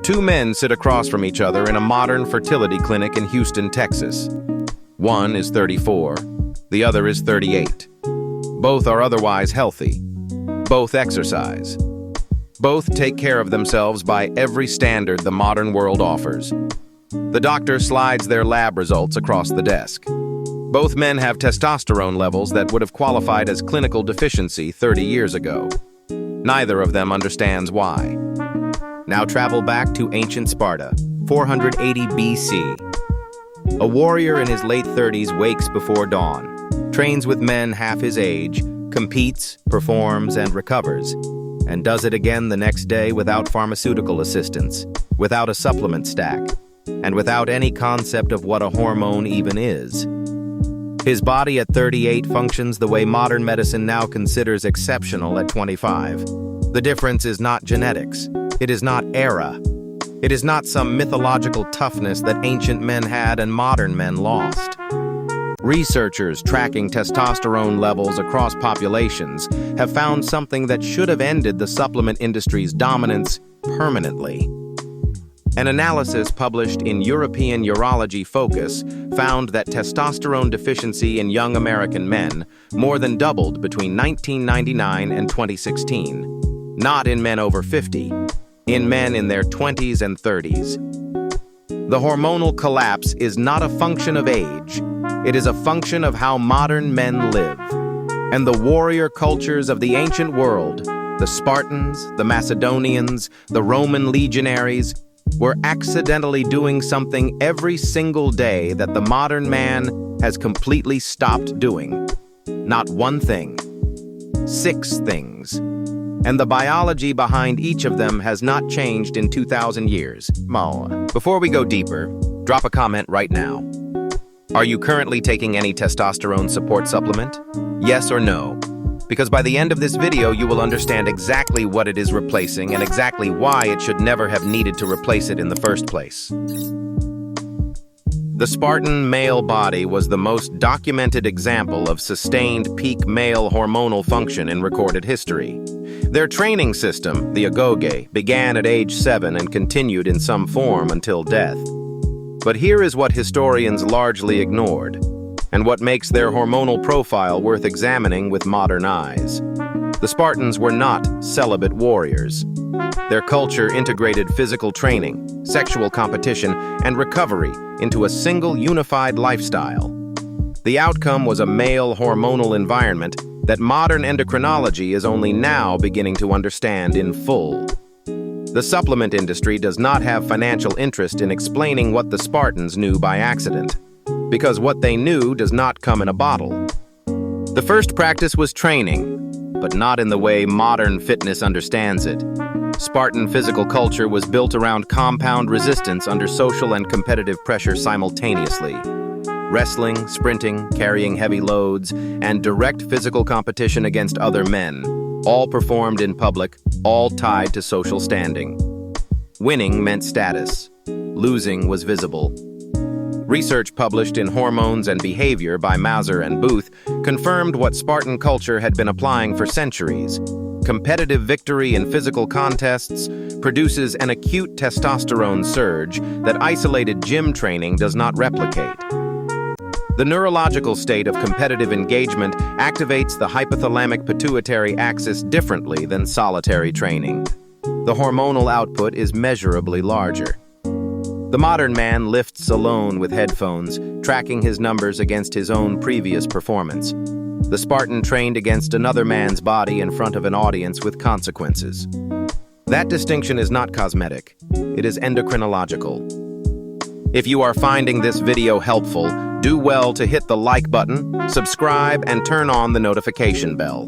Two men sit across from each other in a modern fertility clinic in Houston, Texas. One is 34, the other is 38. Both are otherwise healthy. Both exercise. Both take care of themselves by every standard the modern world offers. The doctor slides their lab results across the desk. Both men have testosterone levels that would have qualified as clinical deficiency 30 years ago. Neither of them understands why. Now travel back to ancient Sparta, 480 BC. A warrior in his late 30s wakes before dawn, trains with men half his age, competes, performs, and recovers, and does it again the next day without pharmaceutical assistance, without a supplement stack, and without any concept of what a hormone even is. His body at 38 functions the way modern medicine now considers exceptional at 25. The difference is not genetics. It is not era. It is not some mythological toughness that ancient men had and modern men lost. Researchers tracking testosterone levels across populations have found something that should have ended the supplement industry's dominance permanently. An analysis published in European Urology Focus found that testosterone deficiency in young American men more than doubled between 1999 and 2016. Not in men over 50, in men in their 20s and 30s. The hormonal collapse is not a function of age. It is a function of how modern men live. And the warrior cultures of the ancient world, the Spartans, the Macedonians, the Roman legionaries, were accidentally doing something every single day that the modern man has completely stopped doing. Not one thing. 6 things. And the biology behind each of them has not changed in 2,000 years. Before we go deeper, drop a comment right now. Are you currently taking any testosterone support supplement? Yes or no? Because by the end of this video, you will understand exactly what it is replacing and exactly why it should never have needed to replace it in the first place. The Spartan male body was the most documented example of sustained peak male hormonal function in recorded history. Their training system, the agoge, began at age 7 and continued in some form until death. But here is what historians largely ignored, and what makes their hormonal profile worth examining with modern eyes. The Spartans were not celibate warriors. Their culture integrated physical training, sexual competition, and recovery into a single unified lifestyle. The outcome was a male hormonal environment that modern endocrinology is only now beginning to understand in full. The supplement industry does not have financial interest in explaining what the Spartans knew by accident, because what they knew does not come in a bottle. The first practice was training, but not in the way modern fitness understands it. Spartan physical culture was built around compound resistance under social and competitive pressure simultaneously. Wrestling, sprinting, carrying heavy loads, and direct physical competition against other men, all performed in public, all tied to social standing. Winning meant status. Losing was visible. Research published in Hormones and Behavior by Mazur and Booth confirmed what Spartan culture had been applying for centuries. Competitive victory in physical contests produces an acute testosterone surge that isolated gym training does not replicate. The neurological state of competitive engagement activates the hypothalamic pituitary axis differently than solitary training. The hormonal output is measurably larger. The modern man lifts alone with headphones, tracking his numbers against his own previous performance. The Spartan trained against another man's body in front of an audience with consequences. That distinction is not cosmetic. It is endocrinological. If you are finding this video helpful, do well to hit the like button, subscribe, and turn on the notification bell.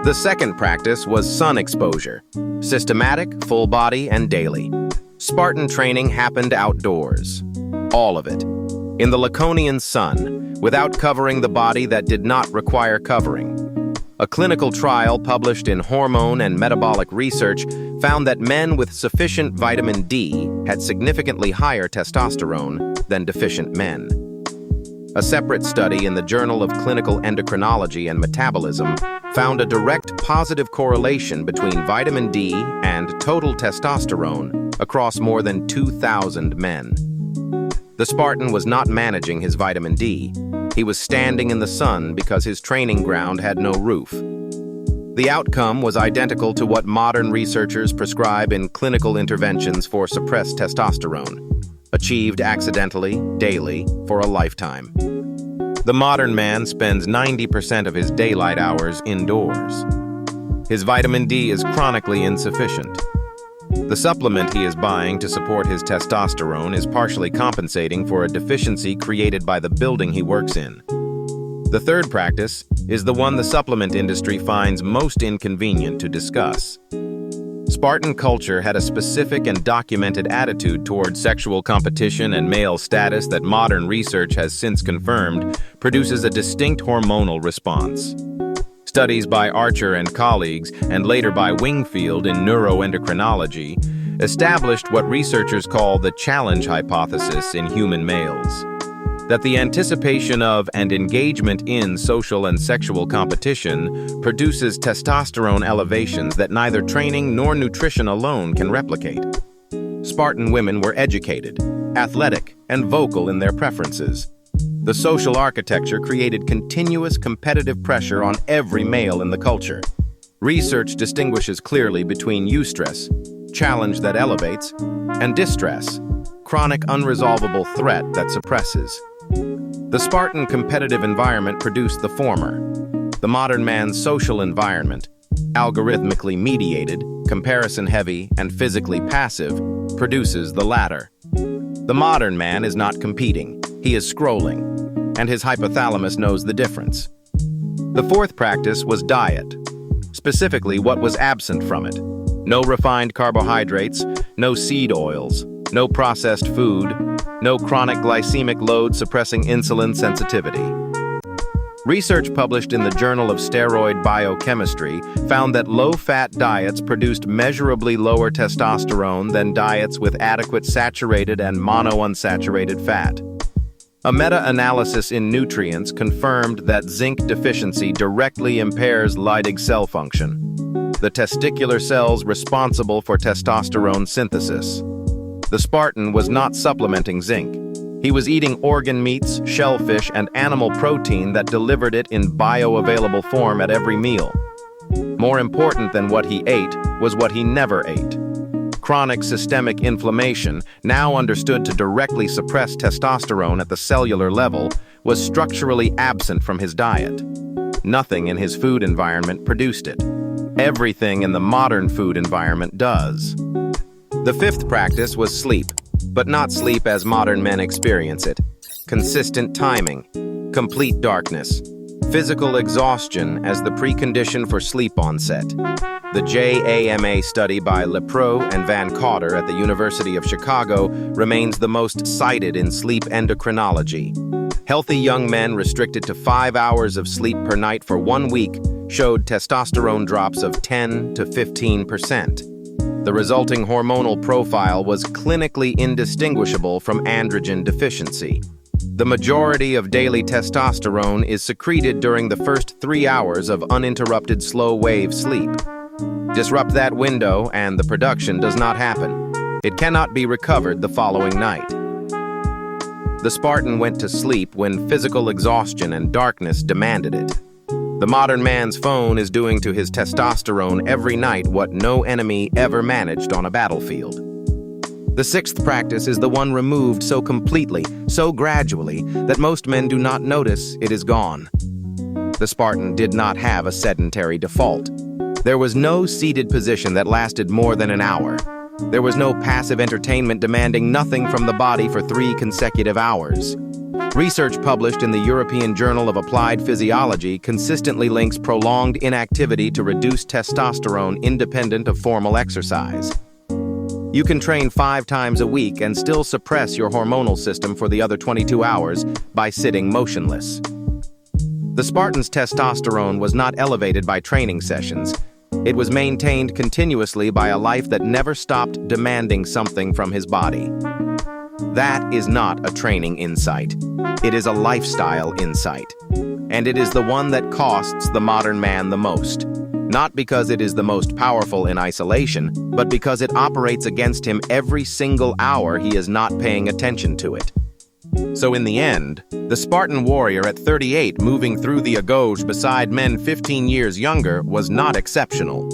The second practice was sun exposure. Systematic, full body, and daily. Spartan training happened outdoors. All of it. In the Laconian sun, without covering the body that did not require covering. A clinical trial published in Hormone and Metabolic Research found that men with sufficient vitamin D had significantly higher testosterone than deficient men. A separate study in the Journal of Clinical Endocrinology and Metabolism found a direct positive correlation between vitamin D and total testosterone across more than 2,000 men. The Spartan was not managing his vitamin D. He was standing in the sun because his training ground had no roof. The outcome was identical to what modern researchers prescribe in clinical interventions for suppressed testosterone, achieved accidentally, daily, for a lifetime. The modern man spends 90% of his daylight hours indoors. His vitamin D is chronically insufficient. The supplement he is buying to support his testosterone is partially compensating for a deficiency created by the building he works in. The third practice is the one the supplement industry finds most inconvenient to discuss. Spartan culture had a specific and documented attitude toward sexual competition and male status that modern research has since confirmed produces a distinct hormonal response. Studies by Archer and colleagues, and later by Wingfield in neuroendocrinology, established what researchers call the challenge hypothesis in human males. That the anticipation of and engagement in social and sexual competition produces testosterone elevations that neither training nor nutrition alone can replicate. Spartan women were educated, athletic, and vocal in their preferences. The social architecture created continuous competitive pressure on every male in the culture. Research distinguishes clearly between eustress, challenge that elevates, and distress, chronic unresolvable threat that suppresses. The Spartan competitive environment produced the former. The modern man's social environment, algorithmically mediated, comparison-heavy, and physically passive, produces the latter. The modern man is not competing, he is scrolling, and his hypothalamus knows the difference. The fourth practice was diet, specifically what was absent from it. No refined carbohydrates, no seed oils, no processed food, no chronic glycemic load suppressing insulin sensitivity. Research published in the Journal of Steroid Biochemistry found that low-fat diets produced measurably lower testosterone than diets with adequate saturated and monounsaturated fat. A meta-analysis in Nutrients confirmed that zinc deficiency directly impairs Leydig cell function, the testicular cells responsible for testosterone synthesis. The Spartan was not supplementing zinc. He was eating organ meats, shellfish, and animal protein that delivered it in bioavailable form at every meal. More important than what he ate was what he never ate. Chronic systemic inflammation, now understood to directly suppress testosterone at the cellular level, was structurally absent from his diet. Nothing in his food environment produced it. Everything in the modern food environment does. The fifth practice was sleep, but not sleep as modern men experience it. Consistent timing, complete darkness, physical exhaustion as the precondition for sleep onset. The JAMA study by Lepro and Van Cotter at the University of Chicago remains the most cited in sleep endocrinology. Healthy young men restricted to 5 hours of sleep per night for 1 week showed testosterone drops of 10 to 15%. The resulting hormonal profile was clinically indistinguishable from androgen deficiency. The majority of daily testosterone is secreted during the first 3 hours of uninterrupted slow-wave sleep. Disrupt that window and the production does not happen. It cannot be recovered the following night. The Spartan went to sleep when physical exhaustion and darkness demanded it. The modern man's phone is doing to his testosterone every night what no enemy ever managed on a battlefield. The sixth practice is the one removed so completely, so gradually, that most men do not notice it is gone. The Spartan did not have a sedentary default. There was no seated position that lasted more than an hour. There was no passive entertainment demanding nothing from the body for 3 consecutive hours. Research published in the European Journal of Applied Physiology consistently links prolonged inactivity to reduced testosterone independent of formal exercise. You can train 5 times a week and still suppress your hormonal system for the other 22 hours by sitting motionless. The Spartan's testosterone was not elevated by training sessions. It was maintained continuously by a life that never stopped demanding something from his body. That is not a training insight. It is a lifestyle insight. And it is the one that costs the modern man the most. Not because it is the most powerful in isolation, but because it operates against him every single hour he is not paying attention to it. So in the end, the Spartan warrior at 38 moving through the agoj beside men 15 years younger was not exceptional.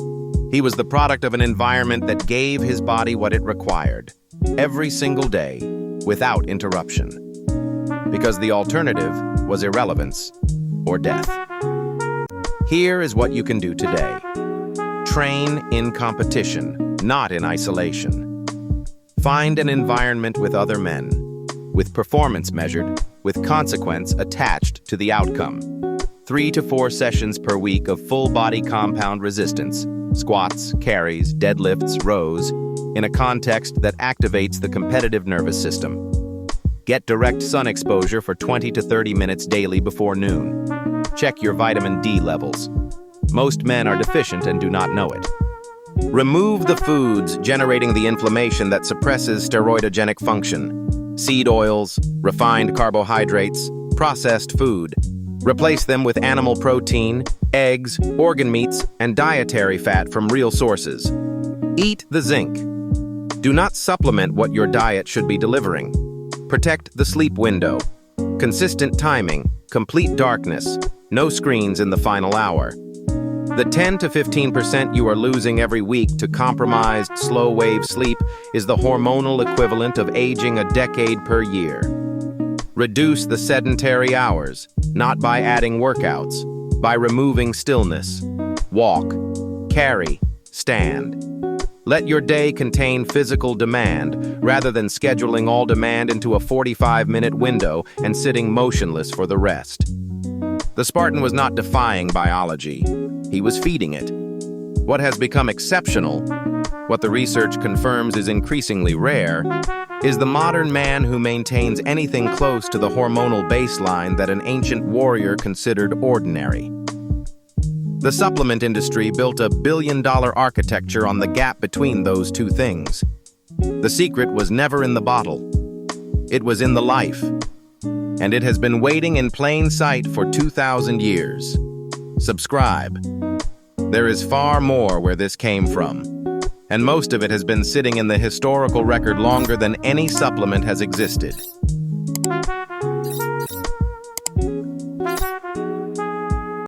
He was the product of an environment that gave his body what it required, every single day, without interruption. Because the alternative was irrelevance or death. Here is what you can do today. Train in competition, not in isolation. Find an environment with other men, with performance measured, with consequence attached to the outcome. 3 to 4 sessions per week of full-body compound resistance, squats, carries, deadlifts, rows, in a context that activates the competitive nervous system. Get direct sun exposure for 20 to 30 minutes daily before noon. Check your vitamin D levels. Most men are deficient and do not know it. Remove the foods generating the inflammation that suppresses steroidogenic function. Seed oils, refined carbohydrates, processed food. Replace them with animal protein, eggs, organ meats, and dietary fat from real sources. Eat the zinc. Do not supplement what your diet should be delivering. Protect the sleep window. Consistent timing, complete darkness, no screens in the final hour. The 10 to 15% you are losing every week to compromised, slow-wave sleep is the hormonal equivalent of aging a decade per year. Reduce the sedentary hours, not by adding workouts, by removing stillness. Walk, carry, stand. Let your day contain physical demand, rather than scheduling all demand into a 45-minute window and sitting motionless for the rest. The Spartan was not defying biology. He was feeding it. What has become exceptional, what the research confirms is increasingly rare, is the modern man who maintains anything close to the hormonal baseline that an ancient warrior considered ordinary. The supplement industry built a billion-dollar architecture on the gap between those two things. The secret was never in the bottle. It was in the life. And it has been waiting in plain sight for 2,000 years. Subscribe. There is far more where this came from, and most of it has been sitting in the historical record longer than any supplement has existed.